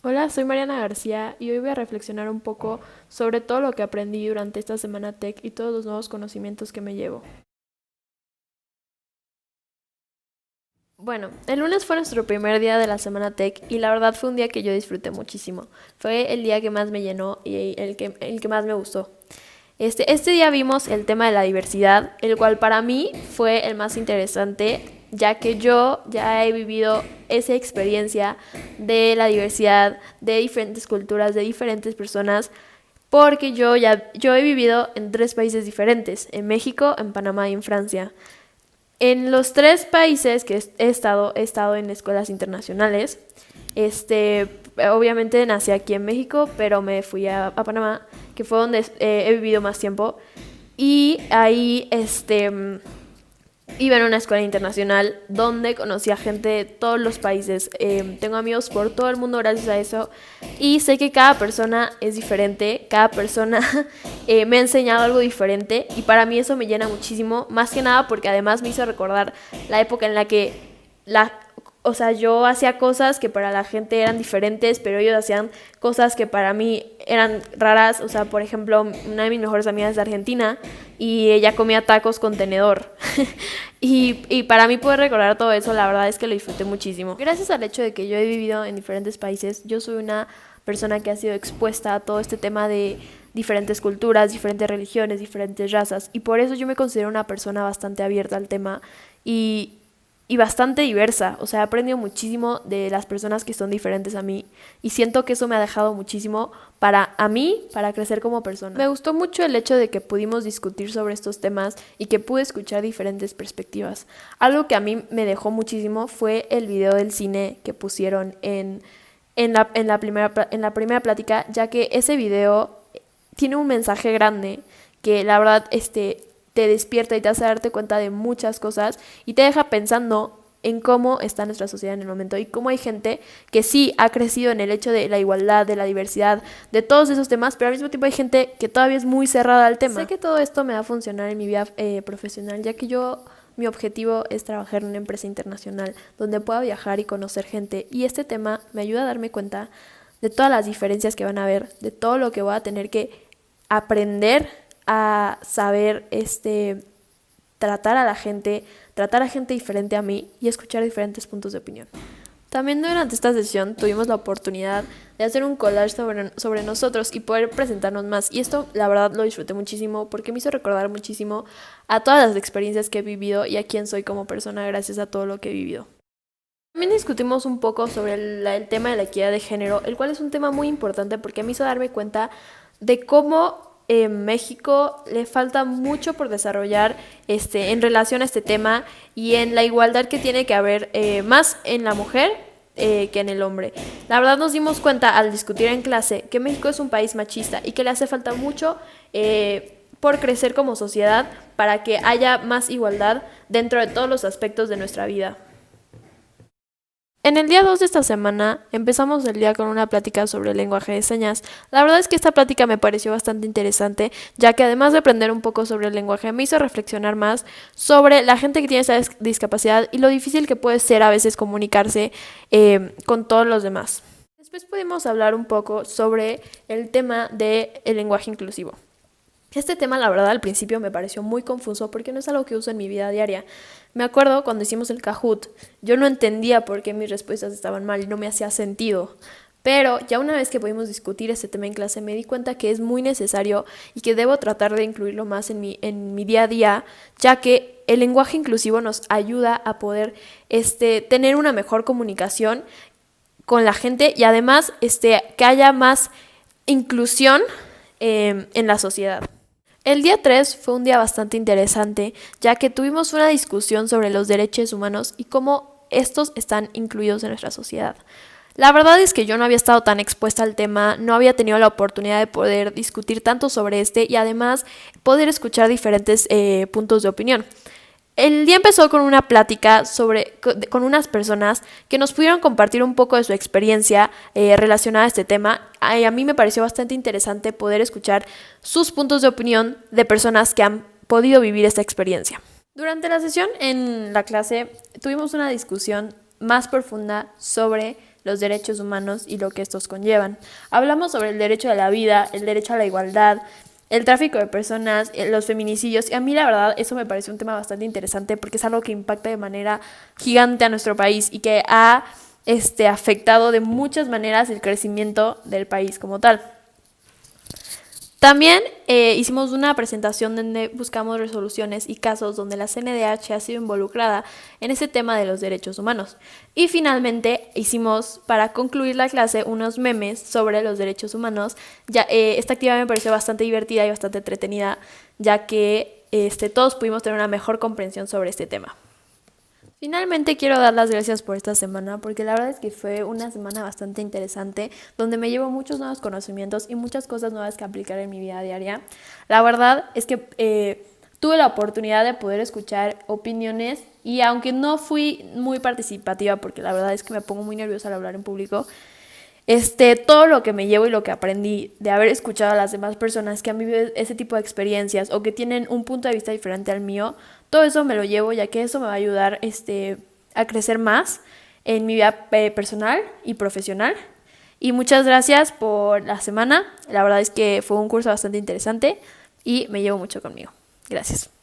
Hola, soy Mariana García y hoy voy a reflexionar un poco sobre todo lo que aprendí durante esta semana Tech y todos los nuevos conocimientos que me llevo. Bueno, el lunes fue nuestro primer día de la semana Tech y la verdad fue un día que yo disfruté muchísimo. Fue el día que más me llenó y el que más me gustó. Este día vimos el tema de la diversidad, el cual para mí fue el más interesante, ya que yo ya he vivido esa experiencia de la diversidad, de diferentes culturas, de diferentes personas, porque yo he vivido en tres países diferentes, en México, en Panamá y en Francia. En los tres países que he estado en escuelas internacionales. Este, Obviamente nací aquí en México, pero me fui a Panamá, que fue donde he vivido más tiempo. Y ahí iba en una escuela internacional donde conocí a gente de todos los países. Tengo amigos por todo el mundo gracias a eso. Y sé que cada persona es diferente, cada persona me ha enseñado algo diferente. Y para mí eso me llena muchísimo, más que nada porque además me hizo recordar la época en la que la, o sea, yo hacía cosas que para la gente eran diferentes, pero ellos hacían cosas que para mí eran raras. O sea, por ejemplo, una de mis mejores amigas es de Argentina y ella comía tacos con tenedor. Y para mí poder recordar todo eso, la verdad es que lo disfruté muchísimo. Gracias al hecho de que yo he vivido en diferentes países, yo soy una persona que ha sido expuesta a todo este tema de diferentes culturas, diferentes religiones, diferentes razas. Y por eso yo me considero una persona bastante abierta al tema y, y bastante diversa. O sea, he aprendido muchísimo de las personas que son diferentes a mí y siento que eso me ha dejado muchísimo para crecer como persona. Me gustó mucho el hecho de que pudimos discutir sobre estos temas y que pude escuchar diferentes perspectivas. Algo que a mí me dejó muchísimo fue el video del cine que pusieron en la primera plática, ya que ese video tiene un mensaje grande que la verdad te despierta y te hace darte cuenta de muchas cosas y te deja pensando en cómo está nuestra sociedad en el momento y cómo hay gente que sí ha crecido en el hecho de la igualdad, de la diversidad, de todos esos temas, pero al mismo tiempo hay gente que todavía es muy cerrada al tema. Sé que todo esto me va a funcionar en mi vida profesional, ya que mi objetivo es trabajar en una empresa internacional donde pueda viajar y conocer gente, y este tema me ayuda a darme cuenta de todas las diferencias que van a haber, de todo lo que voy a tener que aprender a saber tratar a gente diferente a mí y escuchar diferentes puntos de opinión. También durante esta sesión tuvimos la oportunidad de hacer un collage sobre nosotros y poder presentarnos más. Y esto la verdad lo disfruté muchísimo porque me hizo recordar muchísimo a todas las experiencias que he vivido y a quién soy como persona gracias a todo lo que he vivido. También discutimos un poco sobre el tema de la equidad de género, el cual es un tema muy importante porque me hizo darme cuenta de cómo en México le falta mucho por desarrollar en relación a este tema y en la igualdad que tiene que haber más en la mujer que en el hombre. La verdad nos dimos cuenta al discutir en clase que México es un país machista y que le hace falta mucho por crecer como sociedad para que haya más igualdad dentro de todos los aspectos de nuestra vida. En el día 2 de esta semana empezamos el día con una plática sobre el lenguaje de señas. La verdad es que esta plática me pareció bastante interesante, ya que además de aprender un poco sobre el lenguaje, me hizo reflexionar más sobre la gente que tiene esa discapacidad y lo difícil que puede ser a veces comunicarse con todos los demás. Después pudimos hablar un poco sobre el tema del lenguaje inclusivo. Este tema, la verdad, al principio me pareció muy confuso porque no es algo que uso en mi vida diaria. Me acuerdo cuando hicimos el Kahoot, yo no entendía por qué mis respuestas estaban mal y no me hacía sentido. Pero ya una vez que pudimos discutir este tema en clase, me di cuenta que es muy necesario y que debo tratar de incluirlo más en mi día a día, ya que el lenguaje inclusivo nos ayuda a poder tener una mejor comunicación con la gente y además que haya más inclusión en la sociedad. El día 3 fue un día bastante interesante, ya que tuvimos una discusión sobre los derechos humanos y cómo estos están incluidos en nuestra sociedad. La verdad es que yo no había estado tan expuesta al tema, no había tenido la oportunidad de poder discutir tanto sobre y además poder escuchar diferentes puntos de opinión. El día empezó con una plática con unas personas que nos pudieron compartir un poco de su experiencia relacionada a este tema. A mí me pareció bastante interesante poder escuchar sus puntos de opinión de personas que han podido vivir esta experiencia. Durante la sesión en la clase tuvimos una discusión más profunda sobre los derechos humanos y lo que estos conllevan. Hablamos sobre el derecho a la vida, el derecho a la igualdad, el tráfico de personas, los feminicidios, y a mí la verdad eso me parece un tema bastante interesante porque es algo que impacta de manera gigante a nuestro país y que ha afectado de muchas maneras el crecimiento del país como tal. También hicimos una presentación donde buscamos resoluciones y casos donde la CNDH ha sido involucrada en ese tema de los derechos humanos. Y finalmente hicimos, para concluir la clase, unos memes sobre los derechos humanos. Esta actividad me pareció bastante divertida y bastante entretenida, ya que todos pudimos tener una mejor comprensión sobre este tema. Finalmente quiero dar las gracias por esta semana porque la verdad es que fue una semana bastante interesante donde me llevo muchos nuevos conocimientos y muchas cosas nuevas que aplicar en mi vida diaria. La verdad es que tuve la oportunidad de poder escuchar opiniones y aunque no fui muy participativa porque la verdad es que me pongo muy nerviosa al hablar en público, todo lo que me llevo y lo que aprendí de haber escuchado a las demás personas que han vivido ese tipo de experiencias o que tienen un punto de vista diferente al mío, todo eso me lo llevo ya que eso me va a ayudar a crecer más en mi vida personal y profesional. Y muchas gracias por la semana. La verdad es que fue un curso bastante interesante y me llevo mucho conmigo. Gracias.